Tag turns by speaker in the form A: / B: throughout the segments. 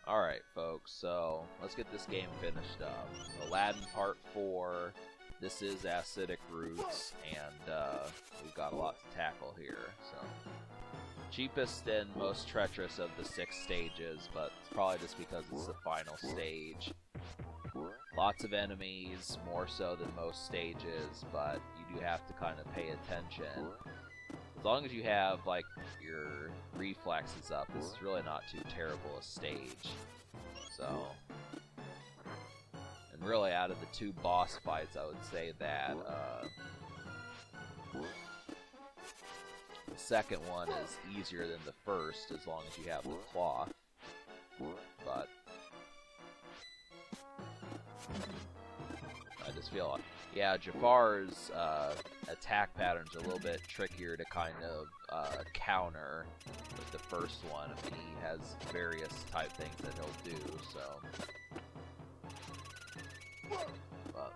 A: Alright, folks, so let's get this game finished up. Aladdin Part 4. This is Acidic Roots, and we've got a lot to tackle here. So, cheapest and most treacherous of the 6 stages, but it's probably just because it's the final stage. Lots of enemies, more so than most stages, but you do have to kind of pay attention. As long as you have, like, your reflexes up, this is really not too terrible a stage. So, and really out of the 2 boss fights, I would say that the second one is easier than the first, as long as you have the cloth. But I just feel like, yeah, Jafar's attack pattern's a little bit trickier to kind of counter with the first one. I mean, he has various type things that he'll do, so. But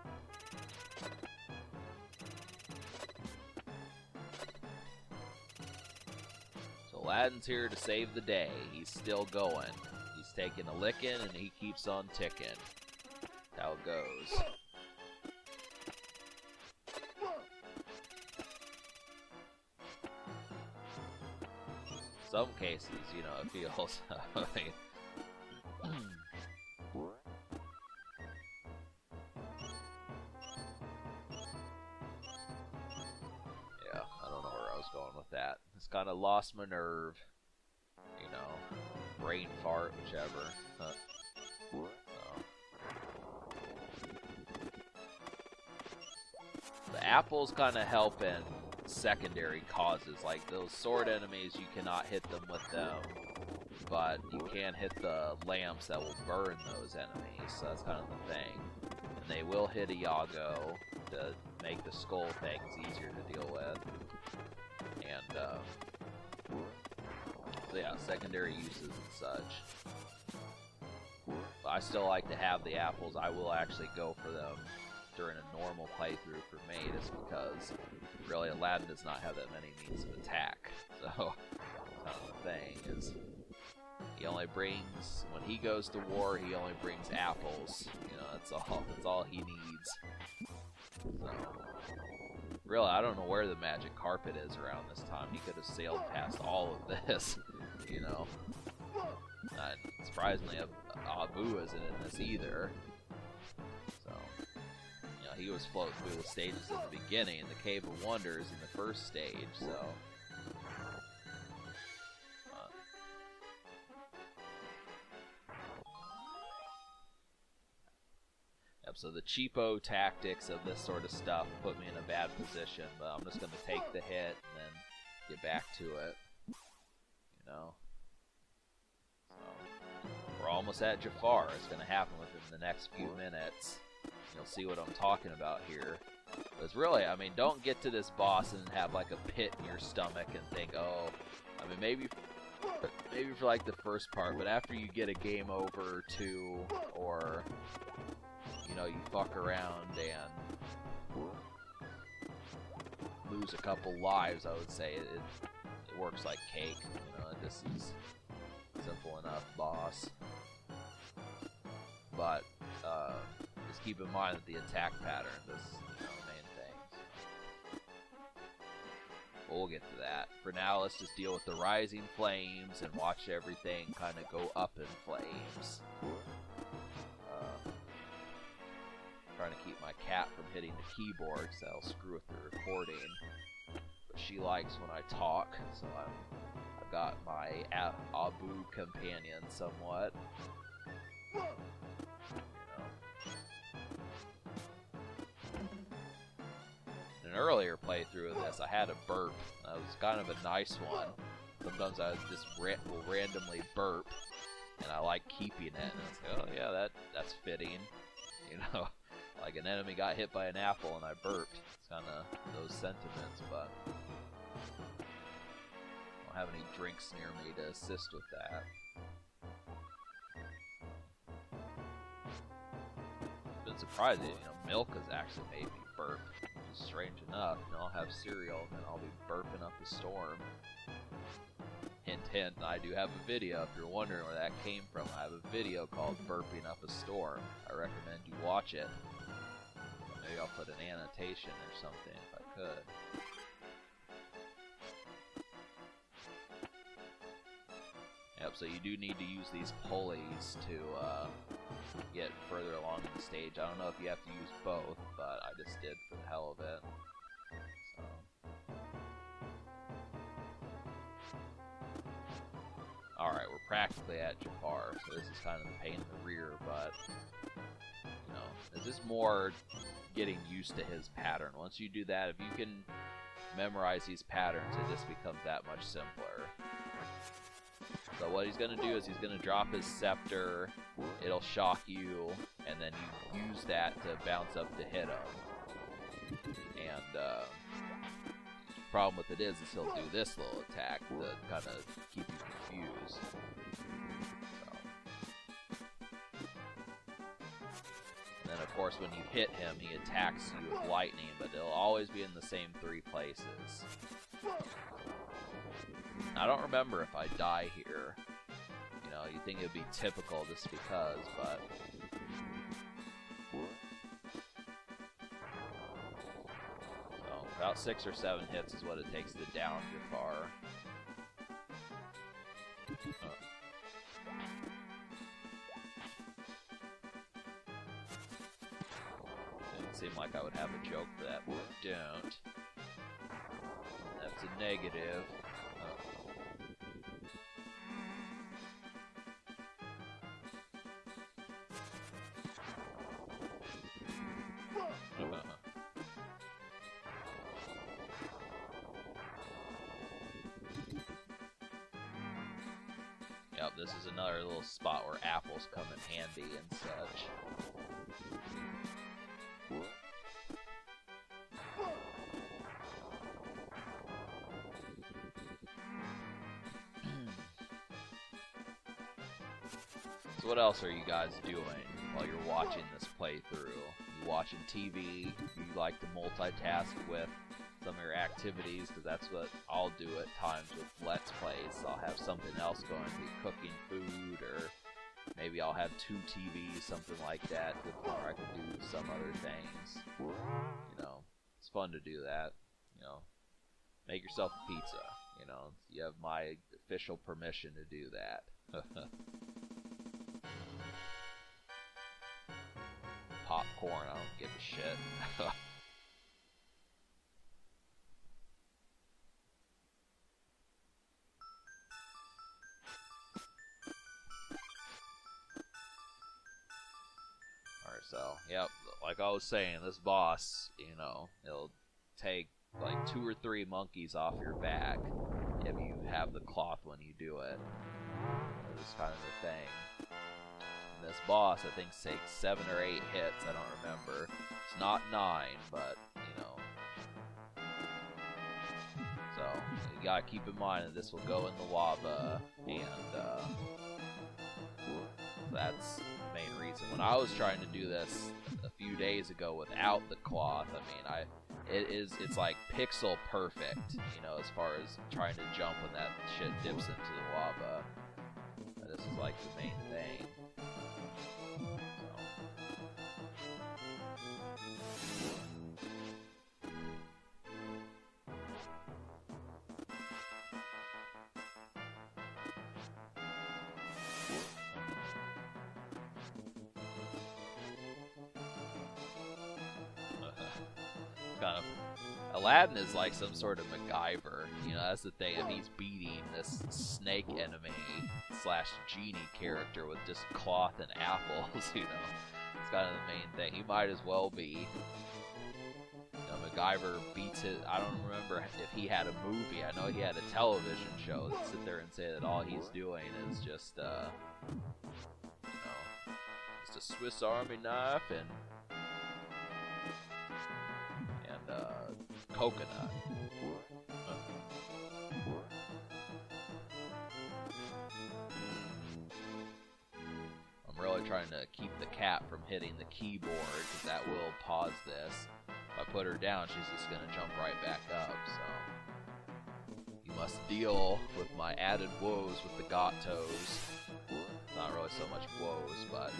A: so Aladdin's here to save the day. He's still going. He's taking a licking and he keeps on ticking. That's how it goes. Some cases, you know, it feels. I mean, yeah, I don't know where I was going with that. It's kind of lost my nerve, you know, brain fart, whichever. So. The apples kind of help in secondary causes, like those sword enemies, you cannot hit them with them, but you can hit the lamps that will burn those enemies, so that's kind of the thing. And they will hit Iago to make the skull things easier to deal with. And, so yeah, secondary uses and such. But I still like to have the apples. I will actually go for them during a normal playthrough for me, just because really Aladdin does not have that many means of attack. So that's kind of the thing, is he only brings, when he goes to war, he only brings apples. You know, that's all he needs. So really, I don't know where the magic carpet is around this time. He could have sailed past all of this, you know. Surprisingly, Abu isn't in this either. So, you know, he was floating through the stages at the beginning, in the Cave of Wonders in the first stage, so. Yep, so the cheapo tactics of this sort of stuff put me in a bad position, but I'm just going to take the hit and then get back to it, you know. So, we're almost at Jafar. It's going to happen within the next few minutes. You'll see what I'm talking about here. But it's really, I mean, don't get to this boss and have like a pit in your stomach and think, oh, I mean, maybe for like the first part, but after you get a game over or two, or, you know, you fuck around and lose a couple lives, I would say it works like cake. You know, this is simple enough boss. But just keep in mind that the attack pattern is, you know, the main thing. But we'll get to that. For now, let's just deal with the rising flames and watch everything kind of go up in flames. Trying to keep my cat from hitting the keyboard, so that'll screw with the recording. But she likes when I talk, so I've got my Abu companion somewhat. In an earlier playthrough of this, I had a burp. That was kind of a nice one. Sometimes I just will randomly burp, and I like keeping it. And it's like, oh yeah, that's fitting, you know. Like an enemy got hit by an apple and I burped. It's kind of those sentiments, but I don't have any drinks near me to assist with that. It's been surprising, you know, milk has actually made me burp. Which is strange enough. You know, I'll have cereal and then I'll be burping up a storm. Hint, hint, I do have a video. If you're wondering where that came from, I have a video called Burping Up a Storm. I recommend you watch it. Maybe I'll put an annotation or something if I could. Yep, so you do need to use these pulleys to get further along in the stage. I don't know if you have to use both, but I just did for the hell of it. So. Alright, we're practically at Jafar, so this is kind of the pain in the rear, but, you know, it's just more getting used to his pattern. Once you do that, if you can memorize these patterns, it just becomes that much simpler. So what he's going to do is he's going to drop his scepter, it'll shock you, and then you use that to bounce up to hit him. And the problem with it is he'll do this little attack to kind of keep you confused. So. And then of course when you hit him, he attacks you with lightning, but it'll always be in the same 3 places. I don't remember if I die here. You know, you think it'd be typical just because, but... So, about 6 or 7 hits is what it takes to down Jafar. Didn't seem like I would have a joke for that, but I don't. That's a negative. Yep, this is another little spot where apples come in handy and such. So what else are you guys doing while you're watching this playthrough? You watching TV? You like to multitask with some of your activities? Because that's what I'll do at times with Let's Plays. I'll have something else going, be cooking food, or maybe I'll have 2 TVs, something like that, where I can do some other things. You know, it's fun to do that. You know, make yourself a pizza. You know, you have my official permission to do that. Popcorn, I don't give a shit. Alright, so, yep, like I was saying, this boss, you know, it'll take like 2 or 3 monkeys off your back if you have the cloth when you do it. It's kind of the thing. This boss, I think, takes 7 or 8 hits. I don't remember. It's not 9, but you know. So you gotta keep in mind that this will go in the lava, and that's the main reason. When I was trying to do this a few days ago without the cloth, I mean, it's like pixel perfect, you know, as far as trying to jump when that shit dips into the lava. This is like the main thing. Kind of, Aladdin is like some sort of MacGyver, you know, that's the thing. If he's beating this snake enemy slash genie character with just cloth and apples, you know, it's kind of the main thing. He might as well be. You know, MacGyver beats it. I don't remember if he had a movie. I know he had a television show that sit there and say that all he's doing is just, you know, just a Swiss Army knife and coconut. I'm really trying to keep the cat from hitting the keyboard, because that will pause this. If I put her down, she's just going to jump right back up, so you must deal with my added woes with the Gatos. Not really so much woes, but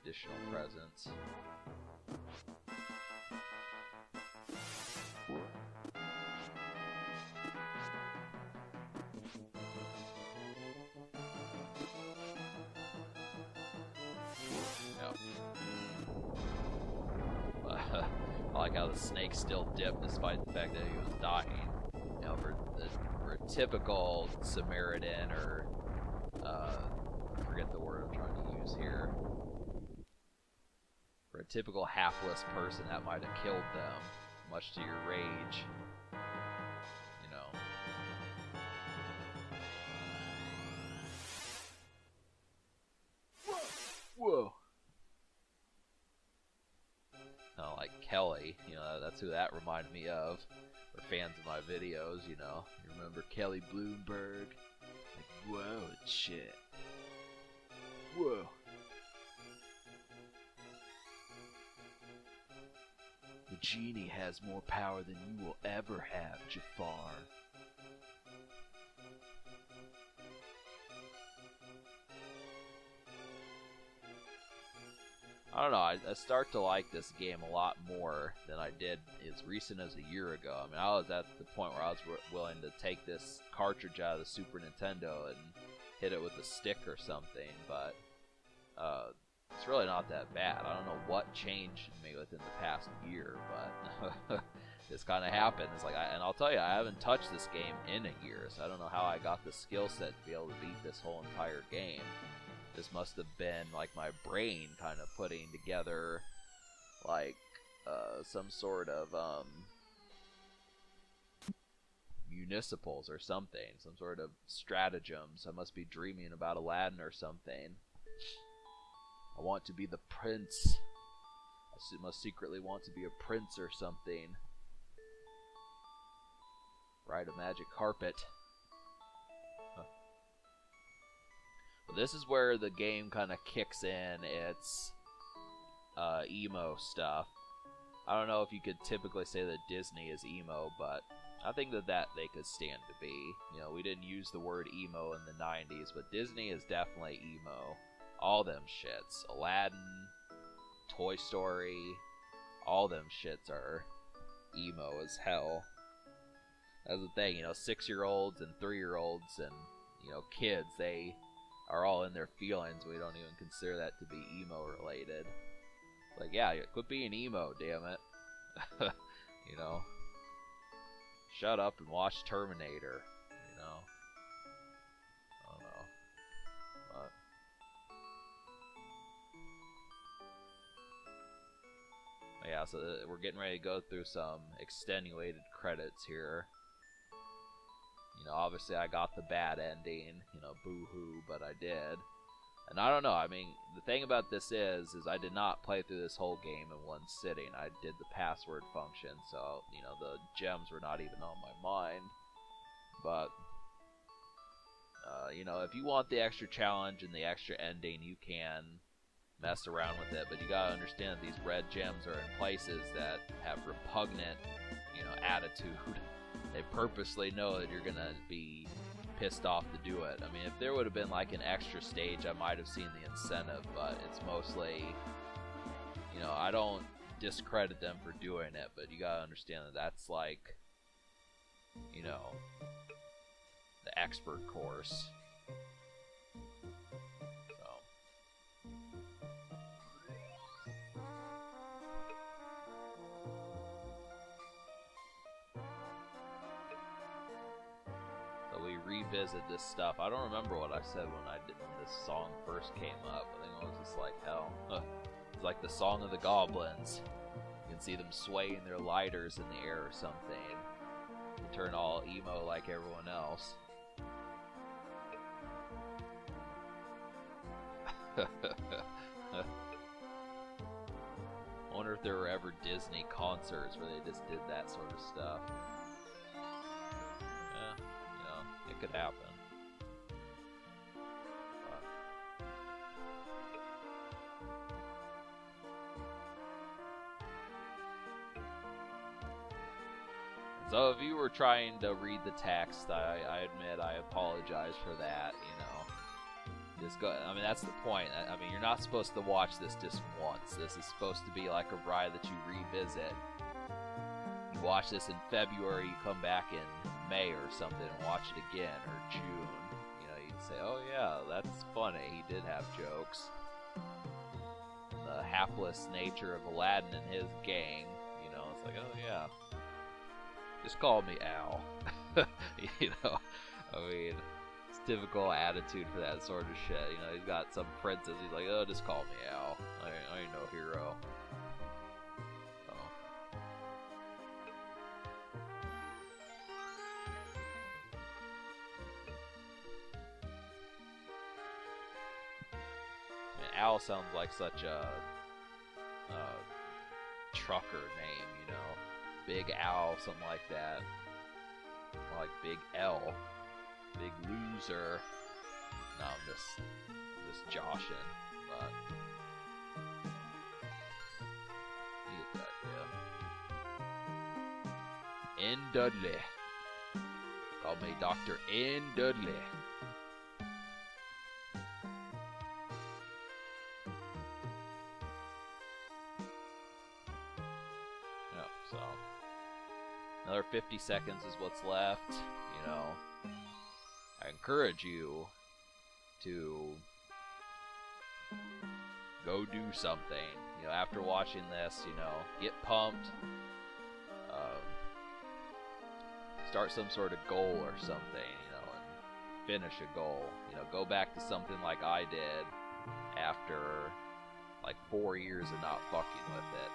A: additional presents. I like how the snake still dipped despite the fact that he was dying. You know, for a typical Samaritan, or I forget the word I'm trying to use here. For a typical hapless person, that might have killed them, much to your rage. You know. Whoa. Like Kelly, you know, that's who that reminded me of. For fans of my videos, you know. You remember Kelly Bloomberg? Like, whoa, shit. Whoa. The genie has more power than you will ever have, Jafar. I don't know, I start to like this game a lot more than I did as recent as a year ago. I mean, I was at the point where I was willing to take this cartridge out of the Super Nintendo and hit it with a stick or something, but it's really not that bad. I don't know what changed in me within the past year, but this kind of happened. It's like, and I'll tell you, I haven't touched this game in a year, so I don't know how I got the skill set to be able to beat this whole entire game. This must have been like my brain kind of putting together like some sort of municipals or something, some sort of stratagems. I must be dreaming about Aladdin or something. I want to be the prince. I must secretly want to be a prince or something. Ride a magic carpet. This is where the game kind of kicks in its emo stuff. I don't know if you could typically say that Disney is emo, but I think that they could stand to be. You know, we didn't use the word emo in the 90s, but Disney is definitely emo. All them shits. Aladdin, Toy Story, all them shits are emo as hell. That's the thing, you know, 6-year-olds and 3-year-olds and, you know, kids, they are all in their feelings. We don't even consider that to be emo related. Like, yeah, quit being emo, damn it. You know, shut up and watch Terminator. You know, I don't know, but yeah. So we're getting ready to go through some extenuated credits here. You know, obviously I got the bad ending, you know, boo-hoo, but I did. And I don't know, I mean, the thing about this is I did not play through this whole game in one sitting. I did the password function, so, you know, the gems were not even on my mind. But, you know, if you want the extra challenge and the extra ending, you can mess around with it. But you gotta understand that these red gems are in places that have repugnant, you know, attitude. They purposely know that you're gonna be pissed off to do it. I mean, if there would have been like an extra stage, I might have seen the incentive, but it's mostly, you know, I don't discredit them for doing it, but you gotta understand that that's like, you know, the expert course. Revisit this stuff. I don't remember what I said when this song first came up. I think I was just like, hell, it's like the song of the goblins. You can see them swaying their lighters in the air or something. They turn all emo like everyone else. I wonder if there were ever Disney concerts where they just did that sort of stuff. It could happen. So if you were trying to read the text, I admit I apologize for that, you know. Just go, I mean, that's the point. I mean, you're not supposed to watch this just once. This is supposed to be like a ride that you revisit. You watch this in February, you come back in May or something and watch it again, or June. You know, you'd say, oh yeah, that's funny, he did have jokes. The hapless nature of Aladdin and his gang, you know, it's like, oh yeah. Just call me Al. You know, I mean, it's typical attitude for that sort of shit. You know, he's got some princess, he's like, oh, just call me Al. I ain't no hero. Al sounds like such a trucker name, you know. Big Al, something like that. More like Big L. Big Loser. No, I'm just joshing, but you get the idea. N. Dudley. Call me Dr. N. Dudley. So, another 50 seconds is what's left. You know, I encourage you to go do something. You know, after watching this, you know, get pumped. Start some sort of goal or something, you know, and finish a goal. You know, go back to something like I did after like 4 years of not fucking with it.